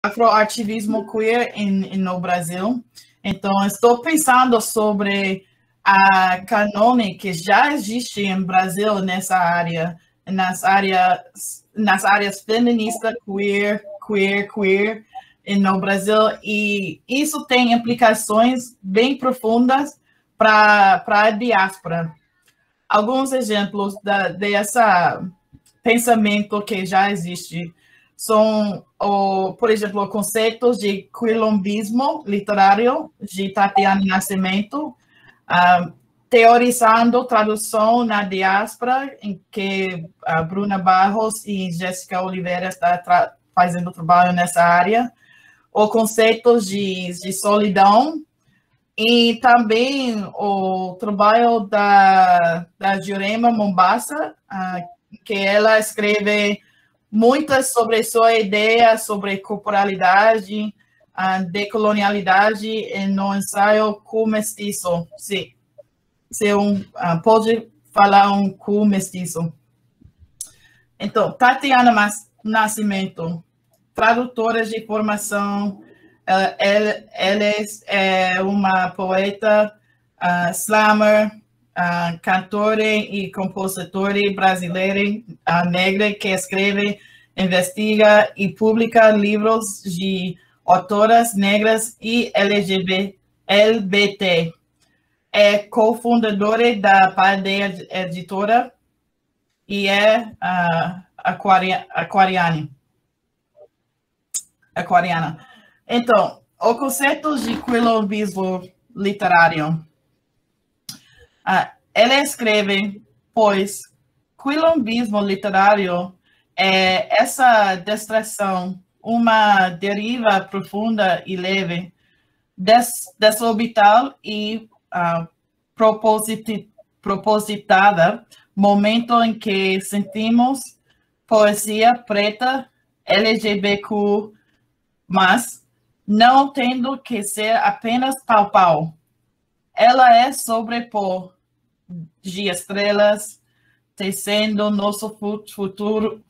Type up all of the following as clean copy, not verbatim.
afroativismo queer no Brasil. Então, estou pensando sobre a canone que já existe em Brasil nessa área, nas áreas feministas, queer no Brasil, e isso tem implicações bem profundas para a diáspora. Alguns exemplos desse pensamento que já existe são, por exemplo, conceitos de quilombismo literário de Tatiana Nascimento, teorizando tradução na diáspora, em que a Bruna Barros e Jéssica Oliveira estão fazendo trabalho nessa área, o conceito de solidão, e também o trabalho da Jurema Mombassa, que ela escreve muitas sobre sua ideia sobre corporalidade, decolonialidade no ensaio Cu Mestiço. Sim, pode falar um cu mestiço. Então, Tatiana Nascimento, tradutora de formação, ela é uma poeta, slammer, cantora e compositora brasileira negra que escreve, investiga e publica livros de autoras negras e LGBT. É cofundadora da Paideia Editora e é aquariana. Então, o conceito de quilombismo literário. Ela escreve, pois, quilombismo literário é essa distração, uma deriva profunda e leve, desorbital e propositada, momento em que sentimos poesia preta, LGBTQ+, mas não tendo que ser apenas pau-pau. Ela é sobrepor de estrelas, tecendo nosso futuro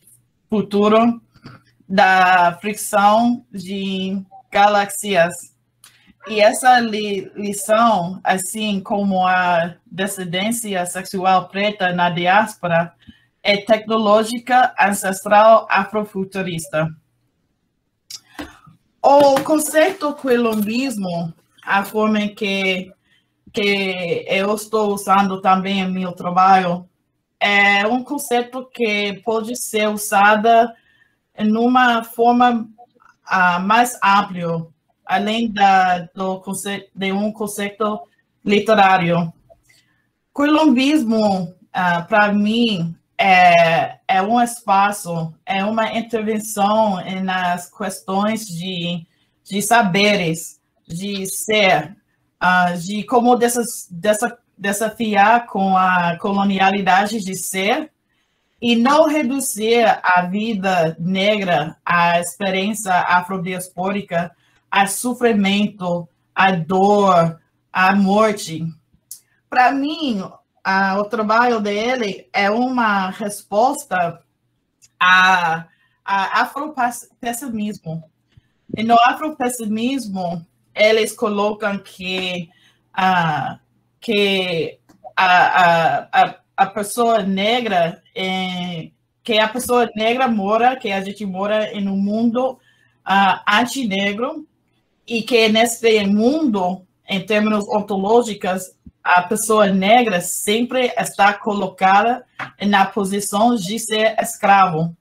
da fricção de galáxias. E essa lição, assim como a dissidência sexual preta na diáspora, é tecnológica, ancestral, afrofuturista. O conceito quilombismo, a forma em que eu estou usando também em meu trabalho, é um conceito que pode ser usado em uma forma mais ampla, além de um conceito literário. Quilombismo, para mim, é um espaço, é uma intervenção nas questões de saberes, de ser, de como desafiar com a colonialidade de ser e não reduzir a vida negra, a experiência afrodiaspórica, a sofrimento, a dor, a morte. Para mim, o trabalho dele é uma resposta a afropessimismo. E no afropessimismo, eles colocam que a pessoa negra, que a gente mora em um mundo antinegro, e que nesse mundo, em termos ontológicos, a pessoa negra sempre está colocada na posição de ser escravo.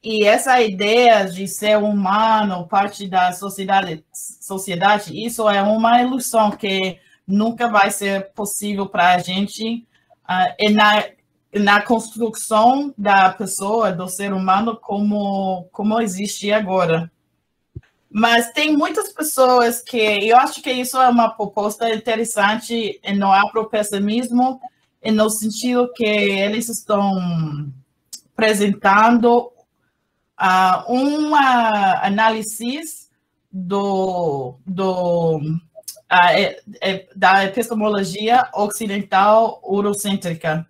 E essa ideia de ser humano, parte da sociedade, isso é uma ilusão que nunca vai ser possível para a gente na construção da pessoa, do ser humano, como existe agora. Mas tem muitas pessoas que eu acho que isso é uma proposta interessante no afropessimismo, no sentido que eles estão apresentando uma análise da epistemologia ocidental eurocêntrica.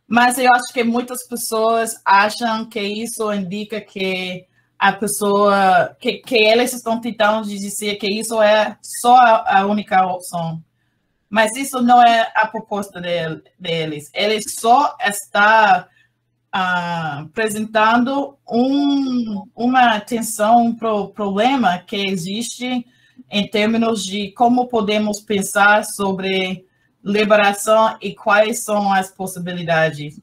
Mas eu acho que muitas pessoas acham que isso indica que a pessoa, que eles estão tentando dizer que isso é só a única opção. Mas isso não é a proposta deles. Eles só estão apresentando uma atenção para o problema que existe em termos de como podemos pensar sobre liberação e quais são as possibilidades.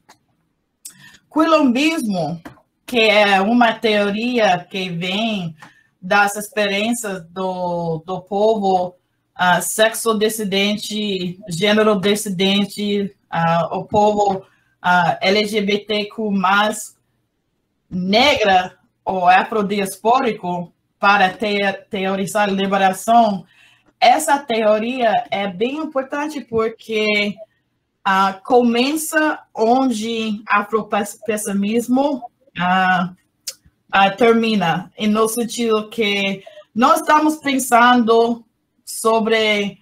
Quilombismo, que é uma teoria que vem das experiências do povo sexo-dissidente, gênero-dissidente, o povo LGBTQ+, negra ou afrodiaspórico, para teorizar liberação. Essa teoria é bem importante porque começa onde afropessimismo termina, no sentido que nós estamos pensando sobre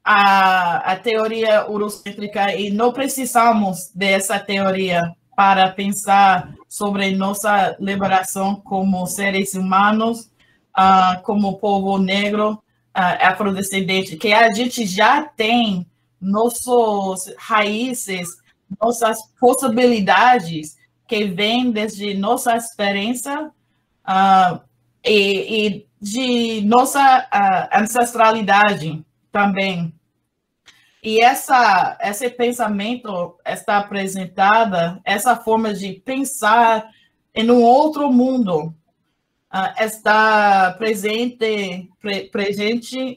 a teoria eurocêntrica e não precisamos dessa teoria para pensar sobre nossa liberação como seres humanos, como povo negro, afrodescendente, que a gente já tem nossas raízes, nossas possibilidades que vêm desde nossa experiência e de nossa ancestralidade também. E esse pensamento está apresentada, essa forma de pensar em um outro mundo, está presente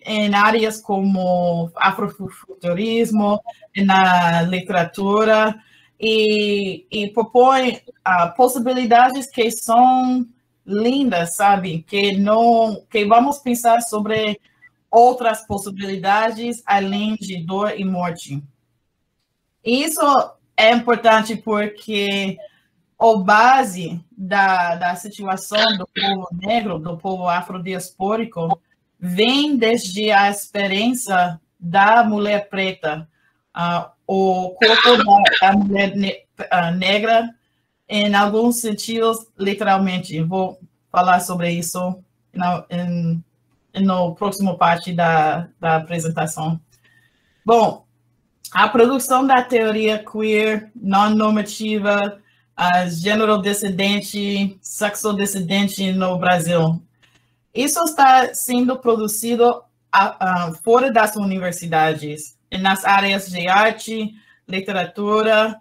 em áreas como afrofuturismo, na literatura, e propõe possibilidades que são lindas, sabe? Que vamos pensar sobre outras possibilidades além de dor e morte. Isso é importante porque a base da situação do povo negro, do povo afrodiaspórico, vem desde a experiência da mulher preta, o corpo da mulher negra, em alguns sentidos, literalmente. Vou falar sobre isso no próximo parte da apresentação. Bom, a produção da teoria queer, não-normativa, gênero-dissidente, sexo-dissidente no Brasil. Isso está sendo produzido fora das universidades, nas áreas de arte, literatura,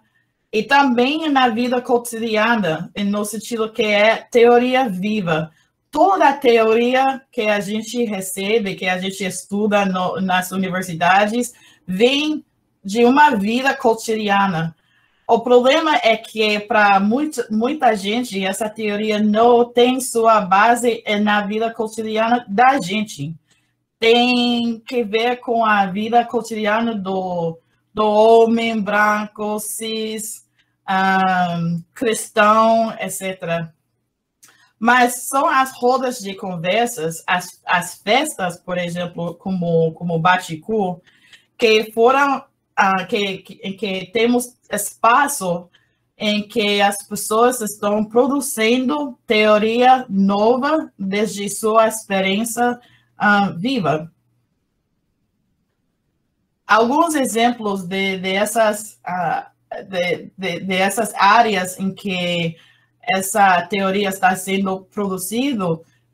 e também na vida cotidiana, no sentido que é teoria viva. Toda a teoria que a gente recebe, que a gente estuda nas universidades, vem de uma vida cotidiana. O problema é que, para muita gente, essa teoria não tem sua base na vida cotidiana da gente. Tem que ver com a vida cotidiana do homem branco, cis, cristão, etc. Mas são as rodas de conversas, as festas, por exemplo, como Baticu, que foram que temos espaço em que as pessoas estão produzindo teoria nova desde sua experiência viva. Alguns exemplos dessas áreas em que essa teoria está sendo produzida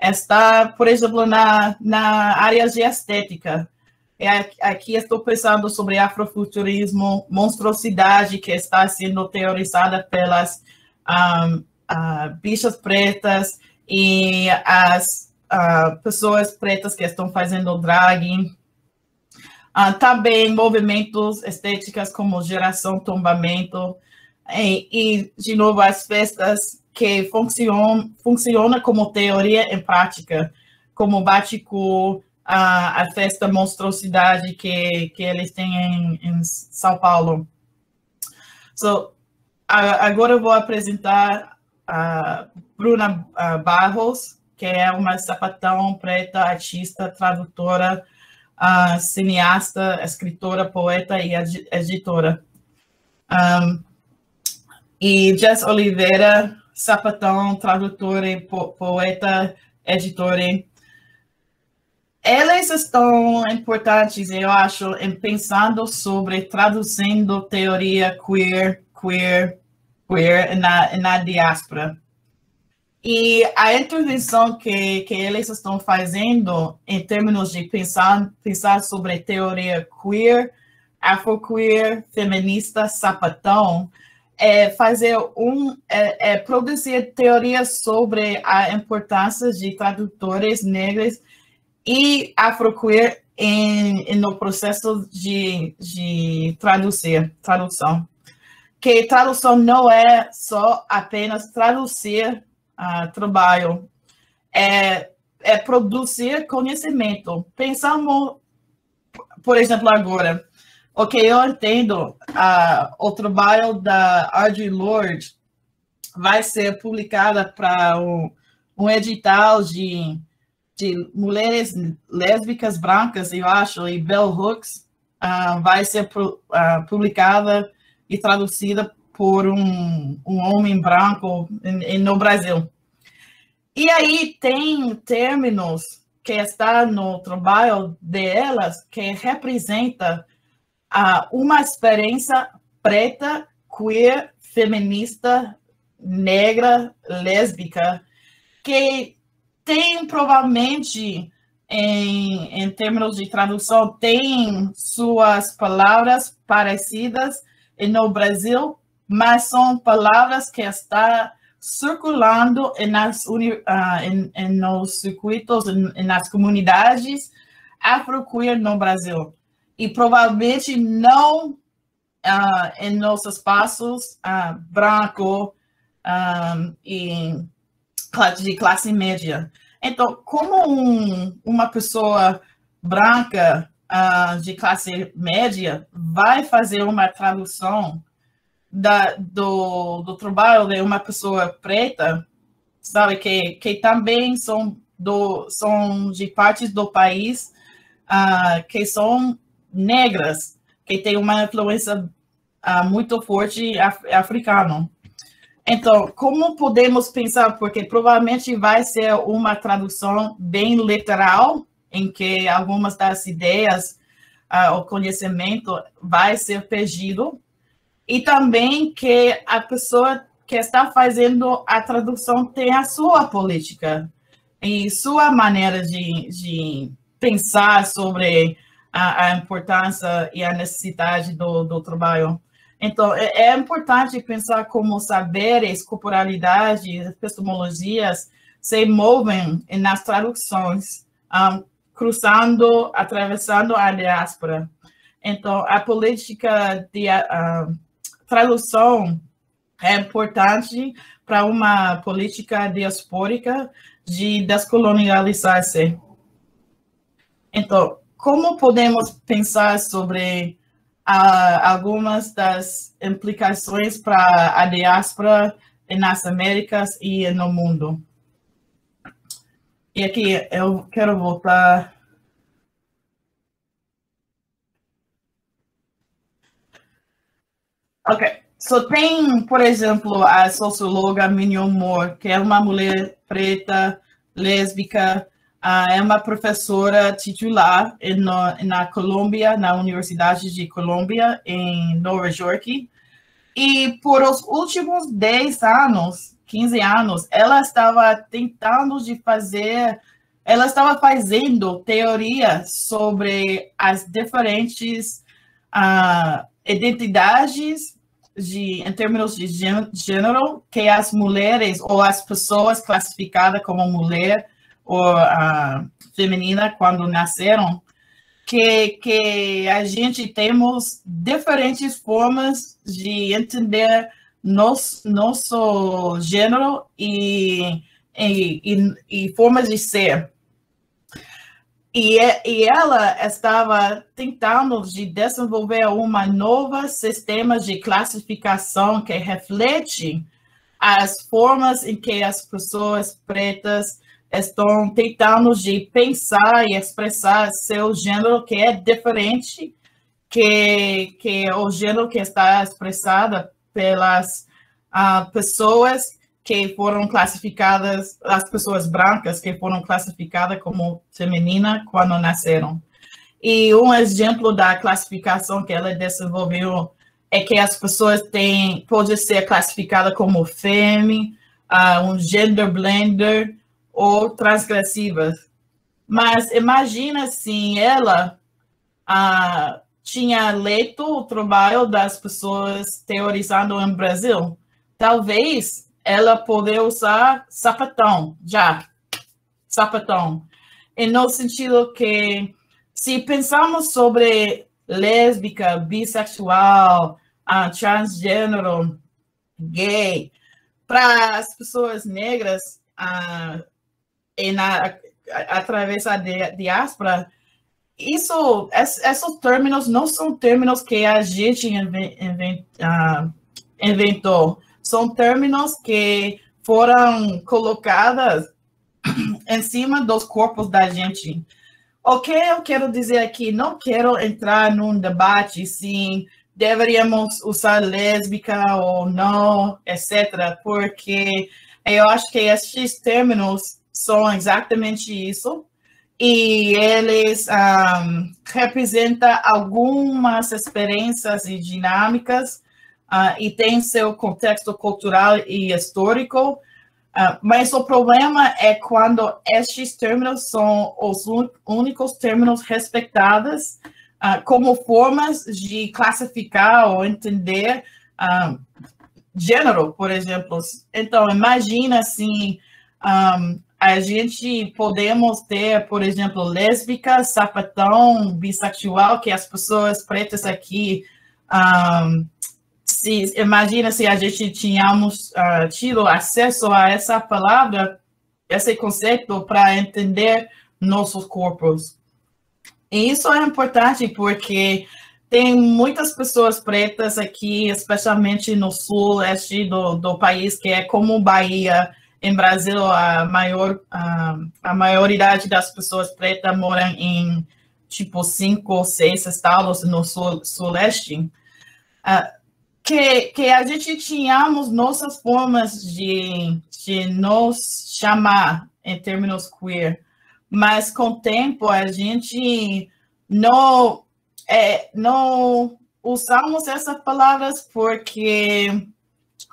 está, por exemplo, na área de estética. Aqui estou pensando sobre afrofuturismo, monstruosidade que está sendo teorizada pelas bichas pretas e as pessoas pretas que estão fazendo drag. Também movimentos estéticos como geração tombamento e, de novo, as festas que funcionam como teoria em prática, como Baticu, a festa monstruosidade que eles têm em São Paulo. Agora eu vou apresentar a Bruna Barros, que é uma sapatão preta, artista, tradutora, cineasta, escritora, poeta e editora. E Jess Oliveira, Sapatão, tradutor, poeta, editor. Eles estão importantes, eu acho, em pensando sobre traduzindo teoria queer na diáspora. E a intervenção que eles estão fazendo em termos de pensar sobre teoria queer, afroqueer, feminista, sapatão, produzir teorias sobre a importância de tradutores negros e afroqueer no processo de tradução. Que tradução não é só apenas traduzir trabalho, é produzir conhecimento. Pensamos, por exemplo, agora, eu entendo, o trabalho da Audre Lorde vai ser publicada para um edital de mulheres lésbicas brancas, eu acho, e Bell Hooks vai ser publicada e traduzida por um homem branco no Brasil. E aí tem termos que está no trabalho delas que representa uma experiência preta, queer, feminista, negra, lésbica, que tem provavelmente, em termos de tradução, tem suas palavras parecidas no Brasil, mas são palavras que estão circulando nos circuitos, nas comunidades afro-queer no Brasil. E provavelmente não em nossos espaços branco e de classe média. Então, como uma pessoa branca de classe média vai fazer uma tradução do trabalho de uma pessoa preta, sabe, que também são de partes do país que são negras, que tem uma influência muito forte africana. Então, como podemos pensar, porque provavelmente vai ser uma tradução bem literal, em que algumas das ideias, o conhecimento vai ser perdido, e também que a pessoa que está fazendo a tradução tem a sua política e sua maneira de pensar sobre a importância e a necessidade do trabalho. Então, é importante pensar como saberes, corporalidades, epistemologias se movem nas traduções, atravessando a diáspora. Então, a política de tradução é importante para uma política diaspórica de descolonializar-se. Então, como podemos pensar sobre algumas das implicações para a diáspora nas Américas e no mundo? E aqui eu quero voltar. Ok. Tem, por exemplo, a socióloga Mignon Moore, que é uma mulher preta, lésbica, é uma professora titular na Colômbia, na Universidade de Colômbia, em Nova York. E por os últimos 10 anos, 15 anos, ela estava fazendo teoria sobre as diferentes identidades em termos de gênero que as mulheres ou as pessoas classificadas como mulher ou feminina quando nasceram, que a gente temos diferentes formas de entender nosso gênero e formas de ser. E ela estava tentando de desenvolver uma nova sistema de classificação que reflete as formas em que as pessoas pretas estão tentando de pensar e expressar seu gênero, que é diferente que o gênero que está expressado pelas pessoas que foram classificadas, as pessoas brancas que foram classificadas como feminina quando nasceram. E um exemplo da classificação que ela desenvolveu é que as pessoas pode ser classificada como femme, um gender blender ou transgressivas. Mas imagina se ela tinha lido o trabalho das pessoas teorizando no Brasil. Talvez ela poderia usar sapatão, sapatão. E no sentido que, se pensamos sobre lésbica, bissexual, transgênero, gay, para as pessoas negras, através da diáspora, esses términos não são términos que a gente inventou. São términos que foram colocados em cima dos corpos da gente. O que eu quero dizer aqui, não quero entrar num debate se deveríamos usar lésbica ou não, etc., porque eu acho que esses términos são exatamente isso, e eles representam algumas experiências e dinâmicas, e têm seu contexto cultural e histórico, mas o problema é quando estes términos são os únicos términos respeitados como formas de classificar ou entender gênero, por exemplo. Então, imagina assim, a gente podemos ter, por exemplo, lésbica, sapatão, bissexual, que as pessoas pretas aqui, imagina se a gente tínhamos tido acesso a essa palavra, esse conceito, para entender nossos corpos. E isso é importante porque tem muitas pessoas pretas aqui, especialmente no sul-este do país, que é como Bahia. Em Brasil, a maioridade das pessoas pretas moram em, tipo, 5 ou 6 estados no sul-leste. Que a gente tínhamos nossas formas de nos chamar em termos queer, mas com o tempo a gente não usamos essas palavras porque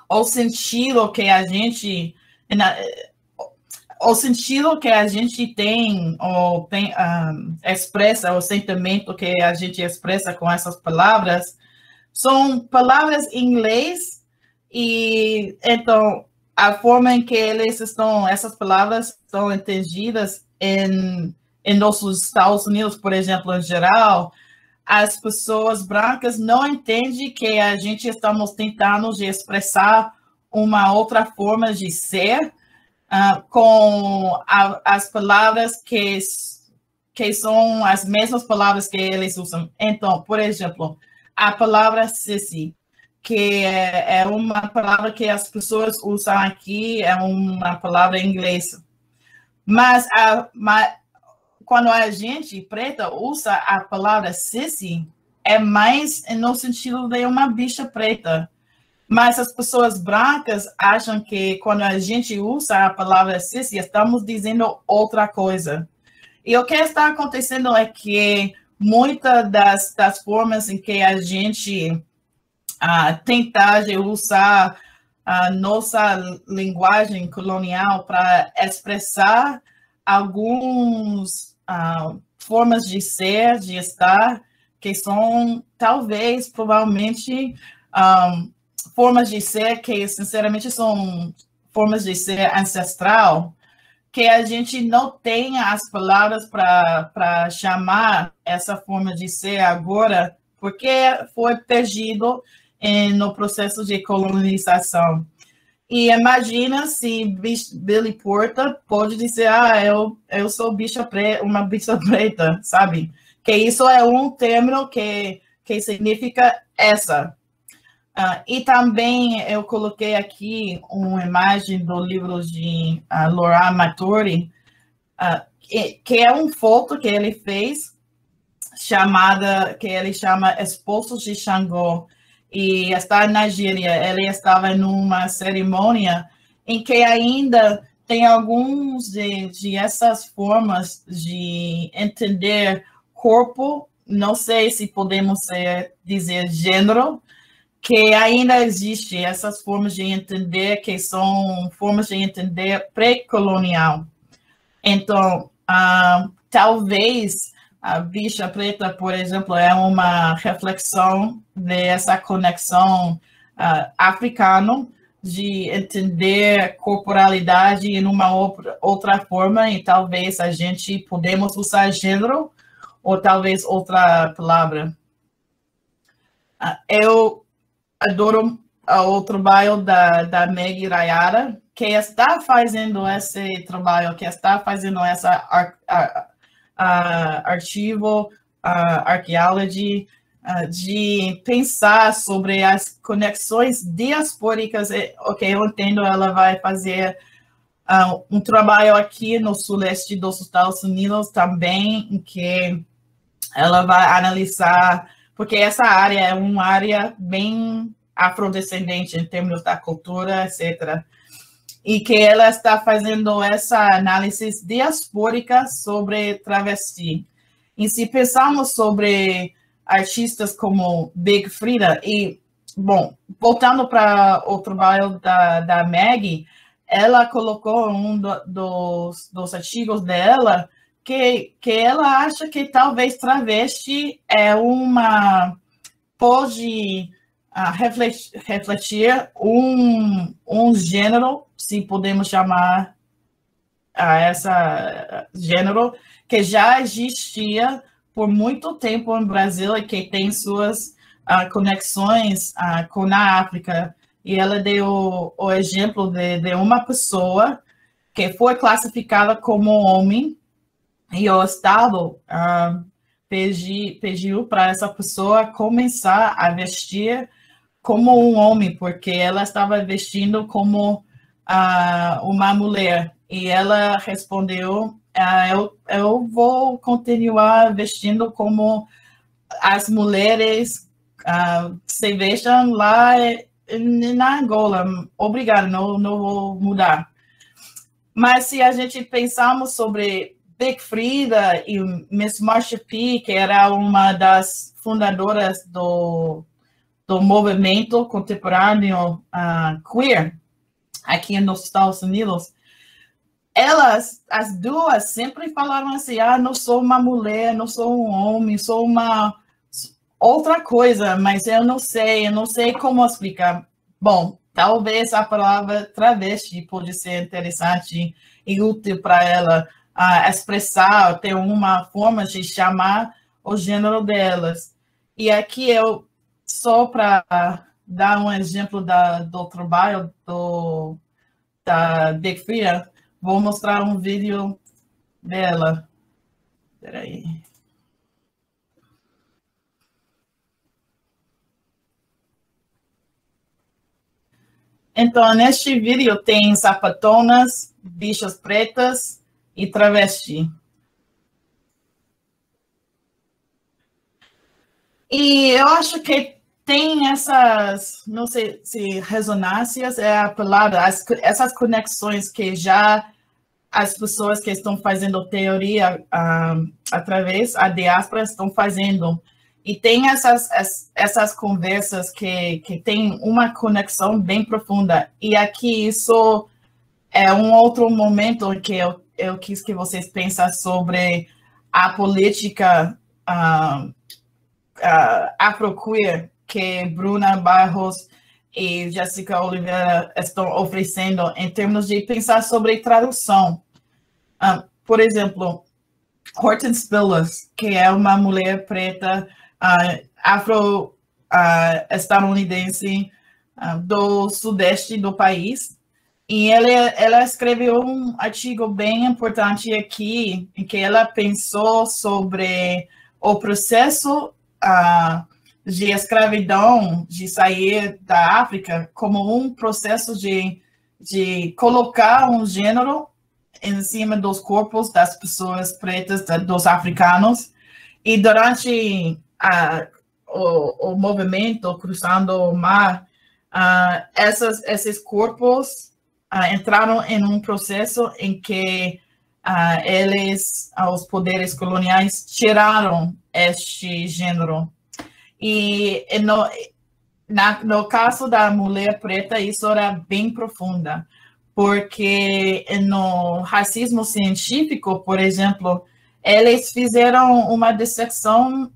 o sentido que a gente tem, ou expressa, o sentimento que a gente expressa com essas palavras, são palavras em inglês, e então a forma em que essas palavras são entendidas em nossos Estados Unidos, por exemplo, em geral, as pessoas brancas não entendem que a gente estamos tentando de expressar uma outra forma de ser com as palavras que são as mesmas palavras que eles usam. Então, por exemplo, a palavra sissy, que é uma palavra que as pessoas usam aqui, é uma palavra em inglês. Mas quando a gente preta usa a palavra sissy, é mais no sentido de uma bicha preta. Mas as pessoas brancas acham que quando a gente usa a palavra sissy, estamos dizendo outra coisa. E o que está acontecendo é que muitas das formas em que a gente tenta usar a nossa linguagem colonial para expressar algumas formas de ser, de estar, que são, talvez, provavelmente, formas de ser que, sinceramente, são formas de ser ancestral, que a gente não tem as palavras para chamar essa forma de ser agora, porque foi perdido no processo de colonização. E imagina se Billy Porter pode dizer, eu sou uma bicha preta, sabe? Que isso é um termo que significa essa. E também eu coloquei aqui uma imagem do livro de Laura Matori, que é uma foto que ele fez, que ele chama Esposos de Xangô, e está na Nigéria. Ele estava numa cerimônia em que ainda tem alguns de essas formas de entender corpo, não sei se podemos dizer gênero, que ainda existe essas formas de entender, que são formas de entender pré-colonial. Então, talvez a bicha preta, por exemplo, é uma reflexão dessa conexão africana de entender corporalidade em uma outra forma, e talvez a gente podemos usar gênero ou talvez outra palavra. Eu adoro o trabalho da Meg Rayada, que está fazendo esse trabalho, que está fazendo essa arquivo, arqueology, de pensar sobre as conexões diaspóricas. Ok, eu entendo, ela vai fazer um trabalho aqui no suleste dos Estados Unidos também, em que ela vai analisar, porque essa área é uma área bem afrodescendente em termos da cultura, etc. E que ela está fazendo essa análise diaspórica sobre travesti. E se pensarmos sobre artistas como Big Freedia, e, bom, voltando para o trabalho da Maggie, ela colocou um dos artigos dela que ela acha que talvez travesti é pode refletir um gênero, se podemos chamar essa gênero, que já existia por muito tempo no Brasil e que tem suas conexões com a África. E ela deu o exemplo de uma pessoa que foi classificada como homem e o Estado pediu para essa pessoa começar a vestir como um homem, porque ela estava vestindo como uma mulher. E ela respondeu, eu vou continuar vestindo como as mulheres se vestem lá na Angola. Obrigada, não vou mudar. Mas se a gente pensarmos sobre Big Freedia e Miss Marsha P., que era uma das fundadoras do movimento contemporâneo queer aqui nos Estados Unidos, as duas sempre falaram assim, não sou uma mulher, não sou um homem, sou uma outra coisa, mas eu não sei como explicar. Bom, talvez a palavra travesti pode ser interessante e útil para ela expressar, ter uma forma de chamar o gênero delas. E aqui só para dar um exemplo do trabalho da Big Freedia, vou mostrar um vídeo dela. Espera aí. Então, neste vídeo tem sapatonas, bichas pretas e travesti. E eu acho que tem essas, não sei se ressonâncias é a palavra, essas conexões que já as pessoas que estão fazendo teoria através da diáspora estão fazendo. E tem essas conversas que tem uma conexão bem profunda. E aqui isso é um outro momento em que eu quis que vocês pensem sobre a política afroqueer que Bruna Barros e Jessica Oliveira estão oferecendo em termos de pensar sobre tradução. Por exemplo, Hortense Spillers, que é uma mulher preta afro-estadunidense do sudeste do país, e ela escreveu um artigo bem importante aqui, em que ela pensou sobre o processo de escravidão, de sair da África, como um processo de colocar um gênero em cima dos corpos das pessoas pretas, dos africanos, e durante o movimento cruzando o mar, esses corpos entraram em um processo em que os poderes coloniais tiraram este gênero. E no caso da mulher preta, isso era bem profunda, porque no racismo científico, por exemplo, eles fizeram uma dissecção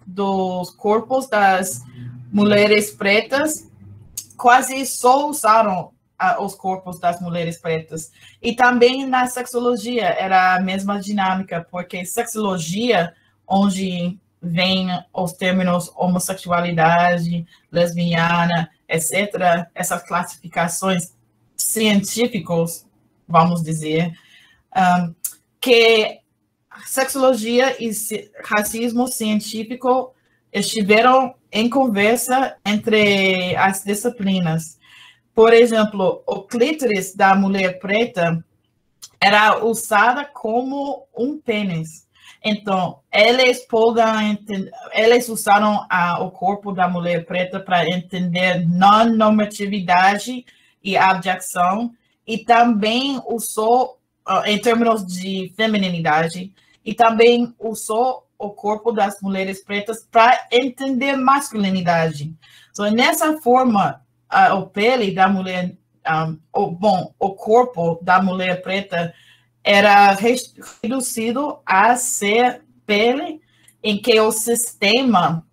dos corpos das mulheres pretas, quase só usaram os corpos das mulheres pretas. E também na sexologia era a mesma dinâmica, porque sexologia, onde vem os termos homossexualidade, lesbiana, etc., essas classificações científicas, vamos dizer, que sexologia e racismo científico estiveram em conversa entre as disciplinas. Por exemplo, o clítoris da mulher preta era usada como um pênis. Então, eles usaram o corpo da mulher preta para entender não-normatividade e abjecção, e também usou, em termos de feminilidade, e também usou o corpo das mulheres pretas para entender masculinidade. Então, nessa forma, o pele da mulher, o corpo da mulher preta era reduzido a ser pele, em que o sistema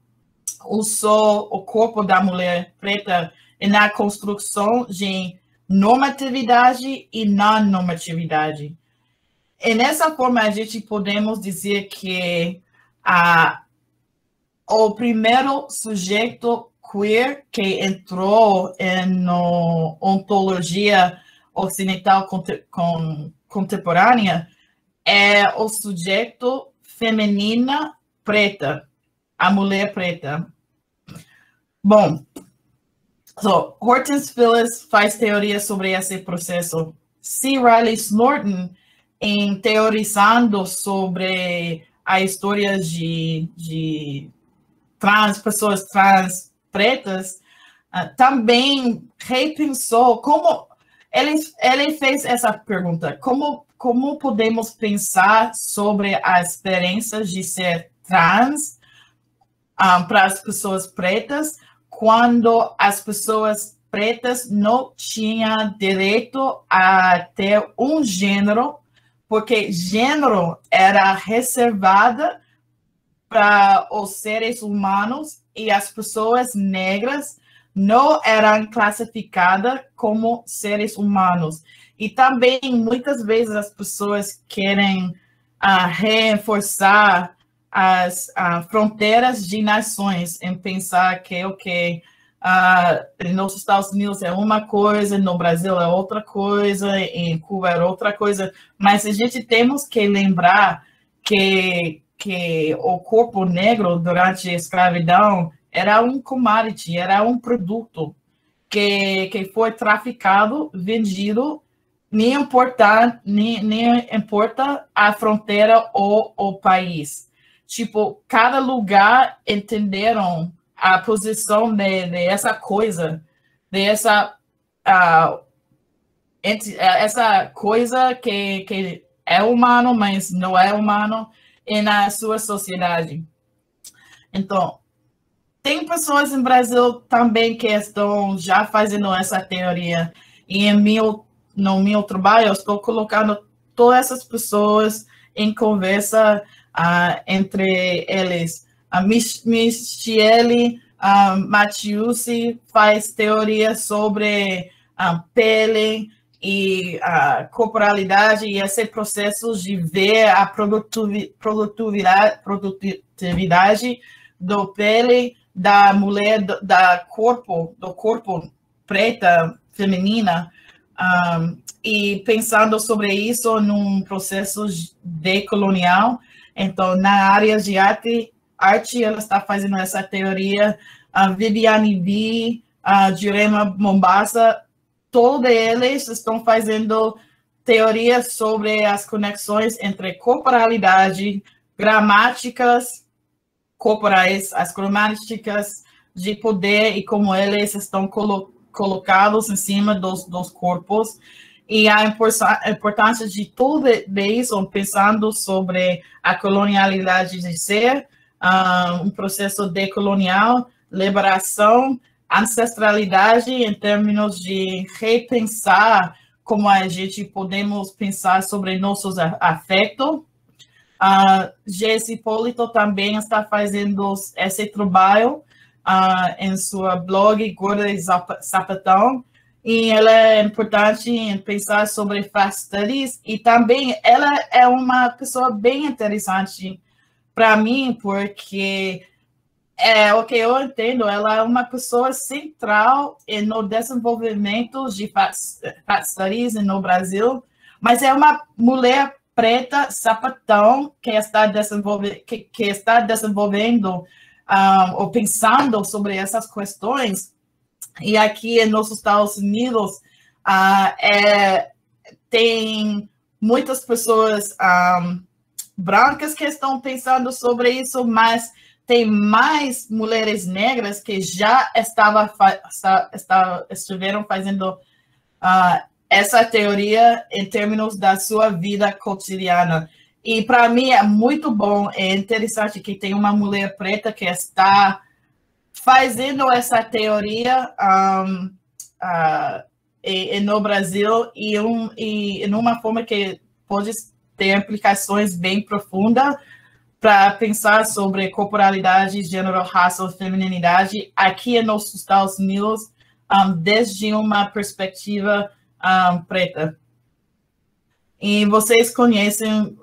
usou o corpo da mulher preta na construção de normatividade e não-normatividade. E nessa forma, a gente podemos dizer que o primeiro sujeito queer que entrou na ontologia ocidental contemporânea é o sujeito feminina preta, a mulher preta. Bom, Hortense Phillips faz teoria sobre esse processo. C. Riley Norton, em teorizando sobre a história de pessoas trans pretas, também repensou como ele fez essa pergunta: como podemos pensar sobre as experiências de ser trans para as pessoas pretas quando as pessoas pretas não tinham direito a ter um gênero, porque gênero era reservado para os seres humanos e as pessoas negras não eram classificadas como seres humanos. E também, muitas vezes, as pessoas querem reforçar as fronteiras de nações, em pensar que, nos Estados Unidos é uma coisa, no Brasil é outra coisa, em Cuba é outra coisa, mas a gente temos que lembrar que o corpo negro, durante a escravidão, era um commodity, era um produto que foi traficado, vendido, nem importa a fronteira ou o país. Tipo, cada lugar entenderam a posição dessa coisa, essa coisa que é humano, mas não é humano, e na sua sociedade. Então, tem pessoas no Brasil também que estão já fazendo essa teoria, e no meu trabalho eu estou colocando todas essas pessoas em conversa entre eles. A Michele Mattiusi faz teoria sobre pele e corporalidade e esse processo de ver a produtividade do pele da mulher, do corpo preta, feminina, e pensando sobre isso num processo decolonial. Então, na área de arte ela está fazendo essa teoria. Viviane B, Jurema Mombasa, todos eles estão fazendo teorias sobre as conexões entre corporalidade, gramáticas corporais, as gramáticas de poder e como eles estão colocados em cima dos corpos, e a importância de tudo isso, pensando sobre a colonialidade de ser, um processo decolonial, liberação, ancestralidade em termos de repensar como a gente podemos pensar sobre nossos afetos. Jesse Hipólito também está fazendo esse trabalho em sua blog Gorda e Sapatão, e ela é importante em pensar sobre Fast Studies, e também ela é uma pessoa bem interessante para mim, porque o que eu entendo, ela é uma pessoa central no desenvolvimento de Fast Studies no Brasil, mas é uma mulher preta, sapatão, que está desenvolvendo ou pensando sobre essas questões. E aqui nos Estados Unidos tem muitas pessoas brancas que estão pensando sobre isso, mas tem mais mulheres negras que já estiveram fazendo essa teoria em termos da sua vida cotidiana. E para mim é muito bom, é interessante que tem uma mulher preta que está fazendo essa teoria no Brasil e em uma forma que pode ter implicações bem profundas para pensar sobre corporalidade, gênero, raça ou feminilidade aqui nos Estados Unidos, desde uma perspectiva preta. E vocês conhecem,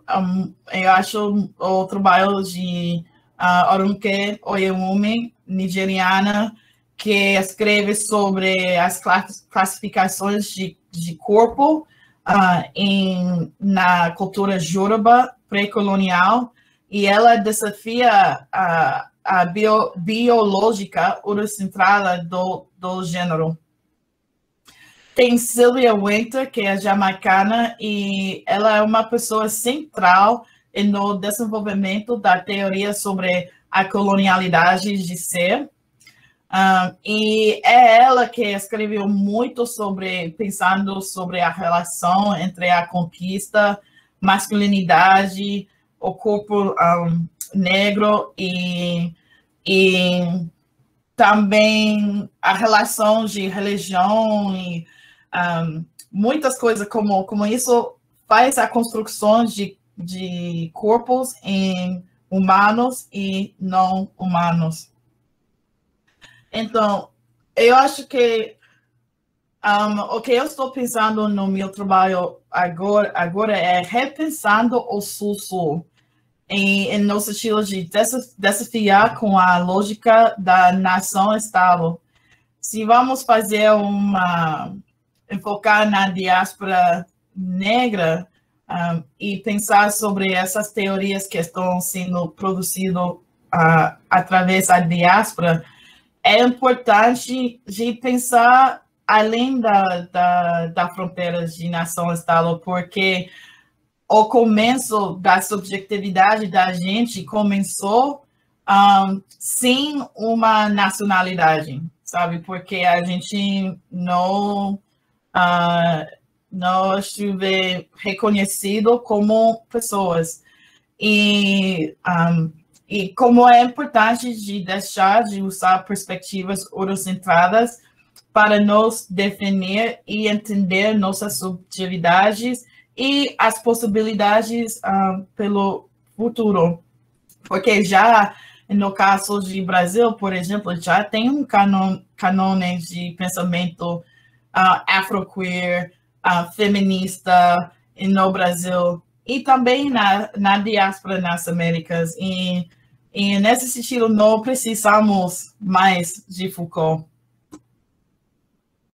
eu acho, o trabalho de Orunke Oyewumi, nigeriana, que escreve sobre as classificações de corpo na cultura Yoruba pré-colonial, e ela desafia a biológica eurocentrada do gênero. Tem Sylvia Winter, que é jamaicana, e ela é uma pessoa central no desenvolvimento da teoria sobre a colonialidade de ser. E é ela que escreveu muito pensando sobre a relação entre a conquista, masculinidade, o corpo negro e também a relação de religião e muitas coisas como isso faz a construção de corpos em humanos e não humanos. Então, eu acho que o que eu estou pensando no meu trabalho agora é repensando o Sul-Sul, no sentido de desafiar com a lógica da nação-estado. Se vamos fazer enfocar na diáspora negra e pensar sobre essas teorias que estão sendo produzidas através da diáspora, é importante de pensar além da fronteira de nação-estado, porque o começo da subjetividade da gente começou sem uma nacionalidade, sabe? Porque a gente não esteve reconhecido como pessoas. E como é importante de deixar de usar perspectivas eurocentradas para nos definir e entender nossas subjetividades e as possibilidades pelo futuro. Porque já no caso de Brasil, por exemplo, já tem um canone de pensamento afroqueer, feminista no Brasil, e também na diáspora nas Américas. E nesse sentido, não precisamos mais de Foucault.